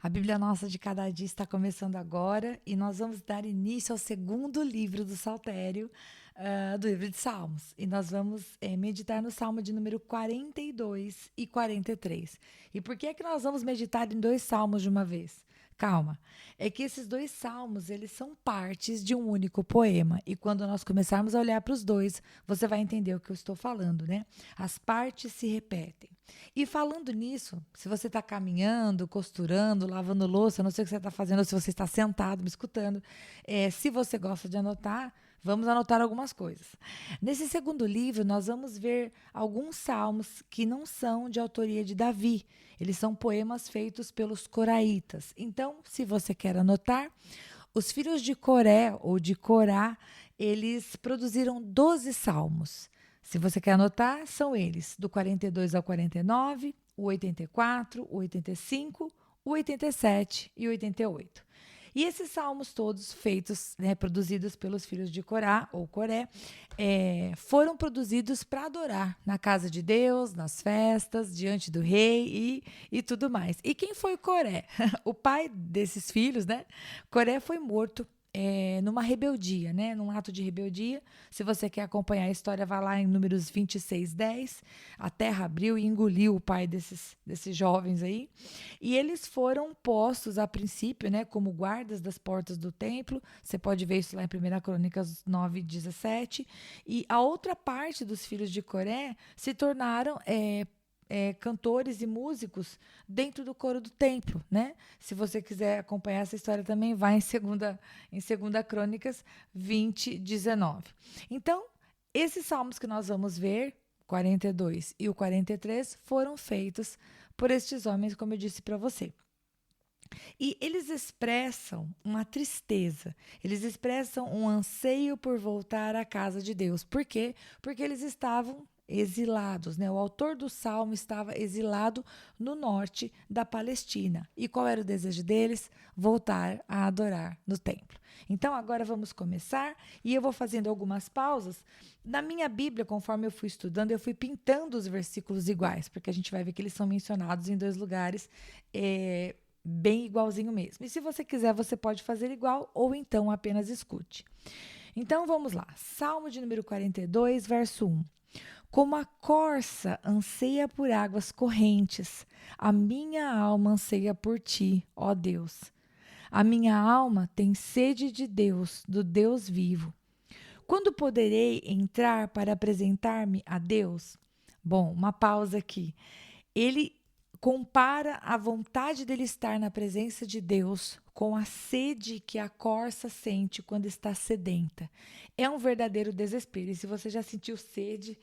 A Bíblia Nossa de Cada Dia está começando agora e nós vamos dar início ao segundo livro do Saltério, do livro de Salmos. E nós vamos meditar no Salmo de número 42 e 43. E por que é que nós vamos meditar em dois salmos de uma vez? Calma, é que esses dois salmos, eles são partes de um único poema. E quando nós começarmos a olhar para os dois, você vai entender o que eu estou falando, né? As partes se repetem. E falando nisso, se você está caminhando, costurando, lavando louça, não sei o que você está fazendo, ou se você está sentado me escutando, se você gosta de anotar, vamos anotar algumas coisas. Nesse segundo livro, nós vamos ver alguns salmos que não são de autoria de Davi. Eles são poemas feitos pelos coraitas. Então, se você quer anotar, os filhos de Coré ou de Corá, eles produziram 12 salmos. Se você quer anotar, são eles, do 42 ao 49, o 84, o 85, o 87 e o 88. E esses salmos todos feitos, produzidos pelos filhos de Corá, ou Coré, foram produzidos para adorar na casa de Deus, nas festas, diante do rei e tudo mais. E quem foi Coré? O pai desses filhos, né? Coré foi morto numa rebeldia, né? Num ato de rebeldia. Se você quer acompanhar a história, vá lá em Números 26:10. A terra abriu e engoliu o pai desses jovens aí. E eles foram postos, a princípio, né, como guardas das portas do templo. Você pode ver isso lá em 1 Crônicas 9:17. E a outra parte dos filhos de Coré se tornaram cantores e músicos dentro do coro do templo, né? Se você quiser acompanhar essa história também, vai em 2 Crônicas 20:19. Então, esses salmos que nós vamos ver, 42 e o 43, foram feitos por estes homens, como eu disse para você. E eles expressam uma tristeza, eles expressam um anseio por voltar à casa de Deus. Por quê? Porque eles estavam exilados, né? O autor do salmo estava exilado no norte da Palestina. E qual era o desejo deles? Voltar a adorar no templo. Então agora vamos começar e eu vou fazendo algumas pausas. Na minha Bíblia, conforme eu fui estudando, eu fui pintando os versículos iguais, porque a gente vai ver que eles são mencionados em dois lugares bem igualzinho mesmo. E se você quiser, você pode fazer igual ou então apenas escute. Então vamos lá. Salmo de número 42, verso 1. Como a corça anseia por águas correntes, a minha alma anseia por ti, ó Deus. A minha alma tem sede de Deus, do Deus vivo. Quando poderei entrar para apresentar-me a Deus? Bom, uma pausa aqui. Ele compara a vontade dele estar na presença de Deus com a sede que a corça sente quando está sedenta. É um verdadeiro desespero. E se você já sentiu sede,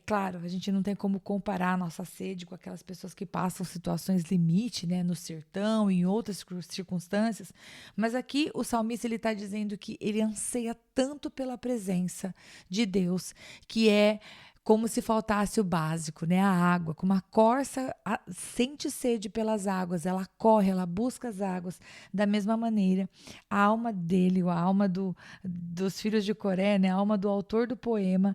claro, a gente não tem como comparar a nossa sede com aquelas pessoas que passam situações limite, né, no sertão, em outras circunstâncias. Mas aqui o salmista ele está dizendo que ele anseia tanto pela presença de Deus, que é como se faltasse o básico, né? A água. Como a corça sente sede pelas águas, ela corre, ela busca as águas. Da mesma maneira, a alma dele, a alma dos filhos de Coré, né? A alma do autor do poema,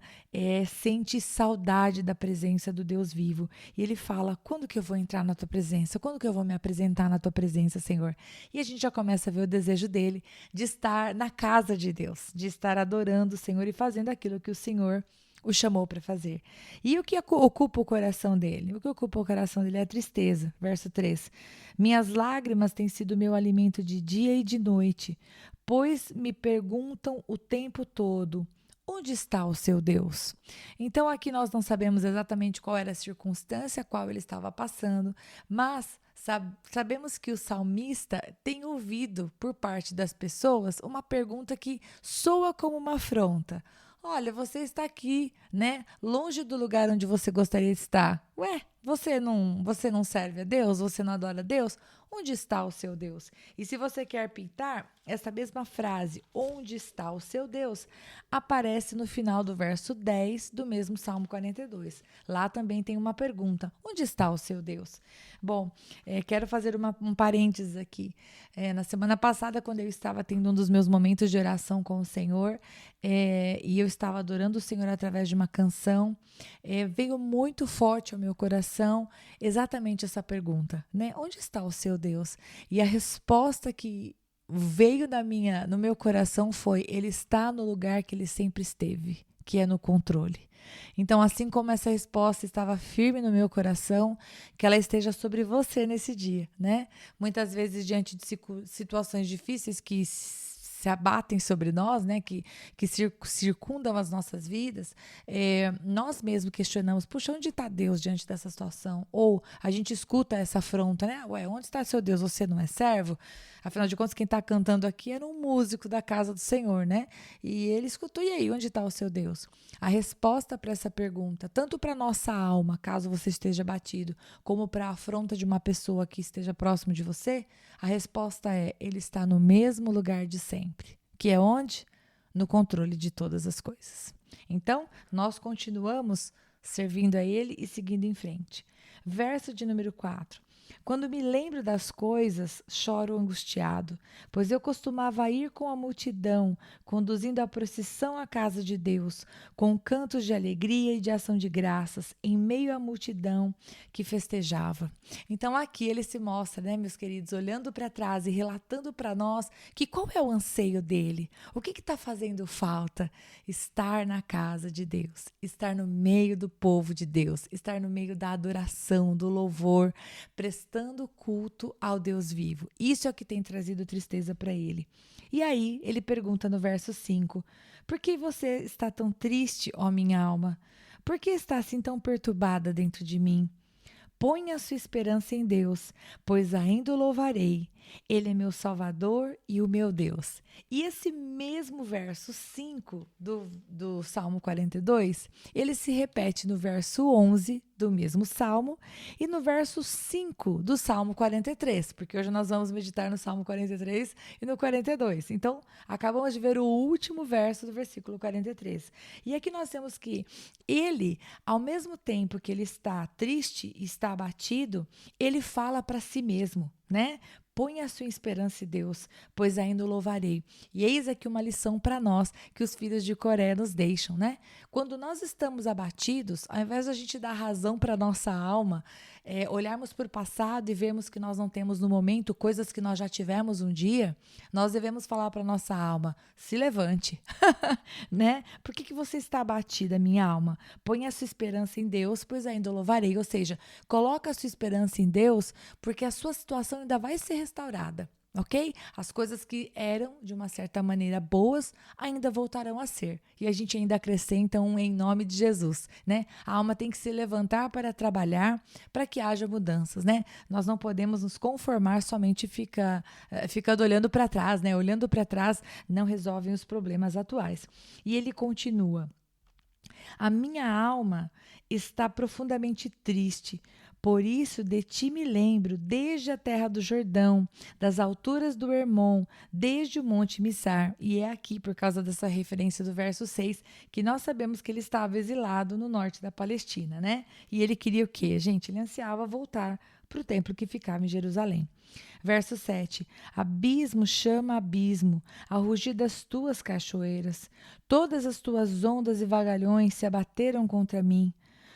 sente saudade da presença do Deus vivo. E ele fala, quando que eu vou entrar na tua presença? Quando que eu vou me apresentar na tua presença, Senhor? E a gente já começa a ver o desejo dele de estar na casa de Deus, de estar adorando o Senhor e fazendo aquilo que o Senhor o chamou para fazer. E o que ocupa o coração dele? O que ocupa o coração dele é a tristeza. Verso 3. Minhas lágrimas têm sido meu alimento de dia e de noite, pois me perguntam o tempo todo, onde está o seu Deus? Então aqui nós não sabemos exatamente qual era a circunstância a qual ele estava passando, mas sabemos que o salmista tem ouvido por parte das pessoas uma pergunta que soa como uma afronta. Olha, você está aqui, né? Longe do lugar onde você gostaria de estar. Ué, você não serve a Deus? Você não adora a Deus? Onde está o seu Deus? E se você quer pintar, essa mesma frase, onde está o seu Deus, aparece no final do verso 10 do mesmo Salmo 42. Lá também tem uma pergunta, onde está o seu Deus? Bom, quero fazer um parênteses aqui. Na semana passada, quando eu estava tendo um dos meus momentos de oração com o Senhor, e eu estava adorando o Senhor através de uma canção, veio muito forte ao meu coração coração exatamente essa pergunta, né? Onde está o seu Deus? E a resposta que veio no meu coração foi: Ele está no lugar que Ele sempre esteve, que é no controle. Então, assim como essa resposta estava firme no meu coração, que ela esteja sobre você nesse dia, né? Muitas vezes, diante de situações difíceis que se abatem sobre nós, né, que circundam as nossas vidas, nós mesmos questionamos: puxa, onde está Deus diante dessa situação? Ou a gente escuta essa afronta, né? Ué, onde está seu Deus? Você não é servo? Afinal de contas, quem está cantando aqui era um músico da casa do Senhor, né? E ele escutou: e aí, onde está o seu Deus? A resposta para essa pergunta, tanto para nossa alma, caso você esteja abatido, como para a afronta de uma pessoa que esteja próximo de você, a resposta é: Ele está no mesmo lugar de sempre. Que é onde? No controle de todas as coisas. Então, nós continuamos servindo a Ele e seguindo em frente. Verso de número 4. Quando me lembro das coisas, choro angustiado, pois eu costumava ir com a multidão, conduzindo a procissão à casa de Deus, com cantos de alegria e de ação de graças, em meio à multidão que festejava. Então aqui ele se mostra, né, meus queridos, olhando para trás e relatando para nós que qual é o anseio dele, o que está fazendo falta? Estar na casa de Deus, estar no meio do povo de Deus, estar no meio da adoração, do louvor, prestando culto ao Deus vivo. Isso é o que tem trazido tristeza para ele. E aí ele pergunta no verso 5: por que você está tão triste, ó minha alma? Por que está assim tão perturbada dentro de mim? Ponha a sua esperança em Deus, pois ainda o louvarei. Ele é meu Salvador e o meu Deus. E esse mesmo verso 5 do Salmo 42, ele se repete no verso 11 do mesmo Salmo e no verso 5 do Salmo 43, porque hoje nós vamos meditar no Salmo 43 e no 42. Então, acabamos de ver o último verso do versículo 43. E aqui nós temos que ele, ao mesmo tempo que ele está triste, está abatido, ele fala para si mesmo, né? Põe a sua esperança em Deus, pois ainda o louvarei. E eis aqui uma lição para nós que os filhos de Coré nos deixam, né? Quando nós estamos abatidos, ao invés de a gente dar razão para a nossa alma, olharmos para o passado e vermos que nós não temos no momento coisas que nós já tivemos um dia, nós devemos falar para a nossa alma: se levante, né? Por que você está abatida, minha alma? Põe a sua esperança em Deus, pois ainda o louvarei. Ou seja, coloca a sua esperança em Deus, porque a sua situação ainda vai ser restaurada. Ok? As coisas que eram, de uma certa maneira, boas, ainda voltarão a ser. E a gente ainda acrescenta um em nome de Jesus, né? A alma tem que se levantar para trabalhar, para que haja mudanças, né? Nós não podemos nos conformar somente ficando olhando para trás, né? Olhando para trás não resolvem os problemas atuais. E ele continua: a minha alma está profundamente triste. Por isso, de ti me lembro, desde a terra do Jordão, das alturas do Hermon, desde o monte Missar. E é aqui, por causa dessa referência do verso 6, que nós sabemos que ele estava exilado no norte da Palestina, né? E ele queria o quê? Gente, ele ansiava voltar para o templo que ficava em Jerusalém. Verso 7. Abismo chama abismo, ao rugir das tuas cachoeiras. Todas as tuas ondas e vagalhões se abateram contra mim.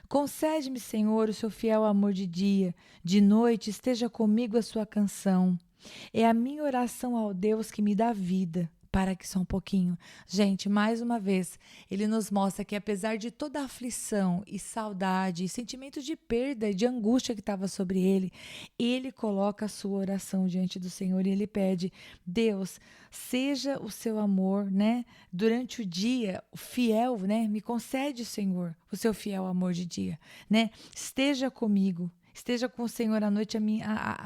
Concede-me, Senhor, o seu fiel amor de noite esteja comigo a sua canção. É a minha oração ao Deus que me dá vida. Para aqui só um pouquinho. Gente, mais uma vez, ele nos mostra que apesar de toda a aflição e saudade, e sentimento de perda e de angústia que estava sobre ele, ele coloca a sua oração diante do Senhor e ele pede: Deus, seja o seu amor, né? Durante o dia, fiel, né? Me concede, Senhor, o seu fiel amor de dia, né? Esteja comigo. Esteja com o Senhor à noite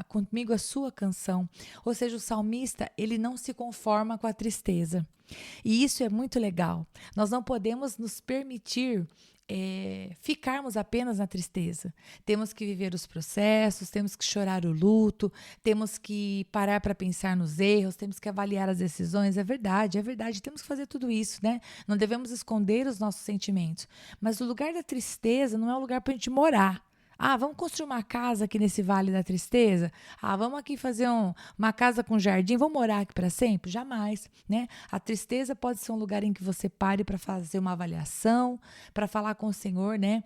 comigo a sua canção. Ou seja, o salmista, ele não se conforma com a tristeza. E isso é muito legal. Nós não podemos nos permitir ficarmos apenas na tristeza. Temos que viver os processos, temos que chorar o luto, temos que parar para pensar nos erros, temos que avaliar as decisões. É verdade, temos que fazer tudo isso, né? Não devemos esconder os nossos sentimentos. Mas o lugar da tristeza não é o lugar para a gente morar. Vamos construir uma casa aqui nesse Vale da Tristeza? Vamos aqui fazer uma casa com jardim, vamos morar aqui para sempre? Jamais, né? A tristeza pode ser um lugar em que você pare para fazer uma avaliação, para falar com o Senhor, né?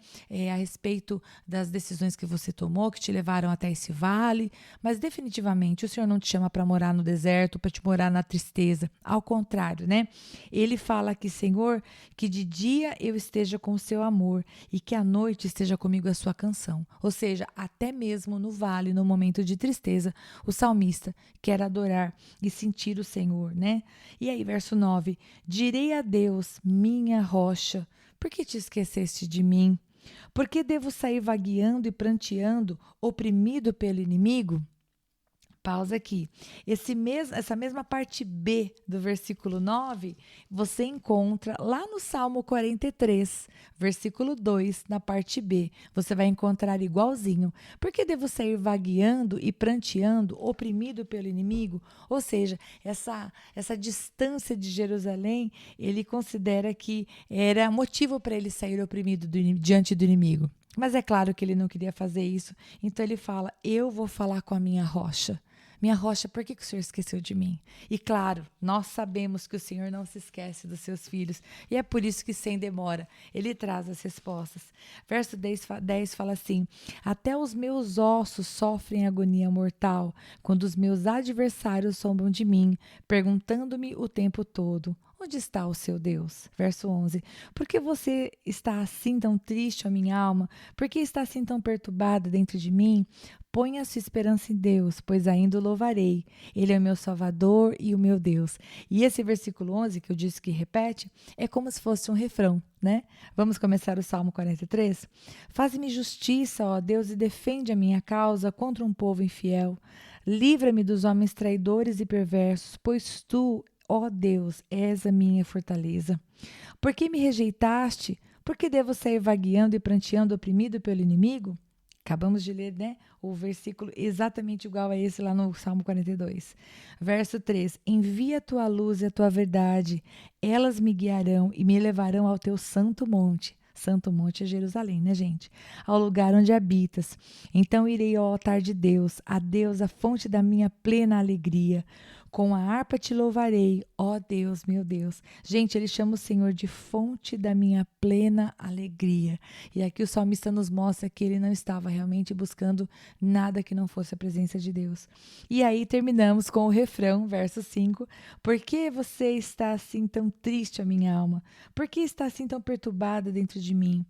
A respeito das decisões que você tomou, que te levaram até esse vale. Mas definitivamente o Senhor não te chama para morar no deserto, para te morar na tristeza. Ao contrário, né? Ele fala aqui, Senhor, que de dia eu esteja com o seu amor e que à noite esteja comigo a sua canção. Ou seja, até mesmo no vale, no momento de tristeza, o salmista quer adorar e sentir o Senhor, né? E aí, verso 9: direi a Deus, minha rocha, por que te esqueceste de mim? Por que devo sair vagueando e pranteando, oprimido pelo inimigo? Pausa aqui. Essa mesma parte B do versículo 9, você encontra lá no Salmo 43, versículo 2, na parte B. Você vai encontrar igualzinho. Por que devo sair vagueando e pranteando, oprimido pelo inimigo? Ou seja, essa distância de Jerusalém, ele considera que era motivo para ele sair oprimido diante do inimigo. Mas é claro que ele não queria fazer isso. Então ele fala, eu vou falar com a minha rocha. Minha rocha, por que o Senhor esqueceu de mim? E claro, nós sabemos que o Senhor não se esquece dos seus filhos. E é por isso que, sem demora, Ele traz as respostas. Verso 10 fala assim, até os meus ossos sofrem agonia mortal, quando os meus adversários zombam de mim, perguntando-me o tempo todo, onde está o seu Deus? Verso 11. Por que você está assim tão triste, ó minha alma? Por que está assim tão perturbada dentro de mim? Ponha a sua esperança em Deus, pois ainda o louvarei. Ele é o meu Salvador e o meu Deus. E esse versículo 11, que eu disse que repete, é como se fosse um refrão, né? Vamos começar o Salmo 43? Faze-me justiça, ó Deus, e defende a minha causa contra um povo infiel. Livra-me dos homens traidores e perversos, pois tu, ó Deus, és a minha fortaleza. Por que me rejeitaste? Por que devo sair vagueando e pranteando, oprimido pelo inimigo? Acabamos de ler, né, o versículo exatamente igual a esse lá no Salmo 42. Verso 3. Envia a tua luz e a tua verdade, elas me guiarão e me levarão ao teu santo monte. Santo monte é Jerusalém, né, gente? Ao lugar onde habitas. Então irei ao altar de Deus, a Deus, a fonte da minha plena alegria. Com a harpa te louvarei, ó Deus, meu Deus. Gente, ele chama o Senhor de fonte da minha plena alegria. E aqui o salmista nos mostra que ele não estava realmente buscando nada que não fosse a presença de Deus. E aí terminamos com o refrão, verso 5. Por que você está assim tão triste, a minha alma? Por que está assim tão perturbada dentro de mim?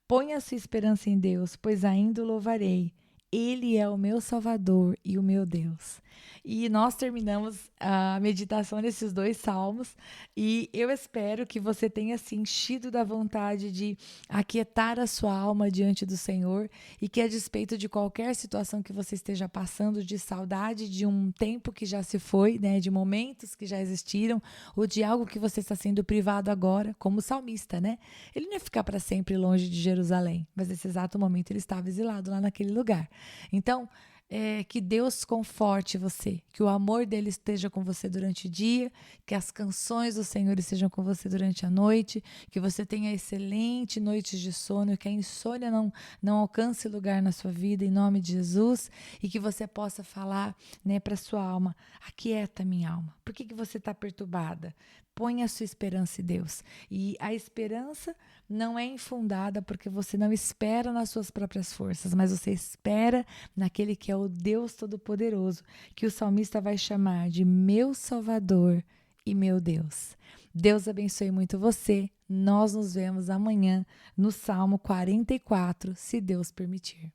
Ponha a sua esperança em Deus, pois ainda o louvarei. Ele é o meu Salvador e o meu Deus. E nós terminamos a meditação nesses dois salmos e eu espero que você tenha se enchido da vontade de aquietar a sua alma diante do Senhor e que, a despeito de qualquer situação que você esteja passando, de saudade de um tempo que já se foi, né, de momentos que já existiram, ou de algo que você está sendo privado agora, como o salmista, né? Ele não ia ficar para sempre longe de Jerusalém, mas nesse exato momento ele estava exilado lá naquele lugar. Então, que Deus conforte você, que o amor dele esteja com você durante o dia, que as canções do Senhor estejam com você durante a noite, que você tenha excelente noites de sono, que a insônia não alcance lugar na sua vida, em nome de Jesus, e que você possa falar, né, para sua alma, aquieta minha alma, por que você está perturbada? Põe a sua esperança em Deus. E a esperança não é infundada porque você não espera nas suas próprias forças, mas você espera naquele que é o Deus Todo-Poderoso, que o salmista vai chamar de meu Salvador e meu Deus. Deus abençoe muito você. Nós nos vemos amanhã no Salmo 44, se Deus permitir.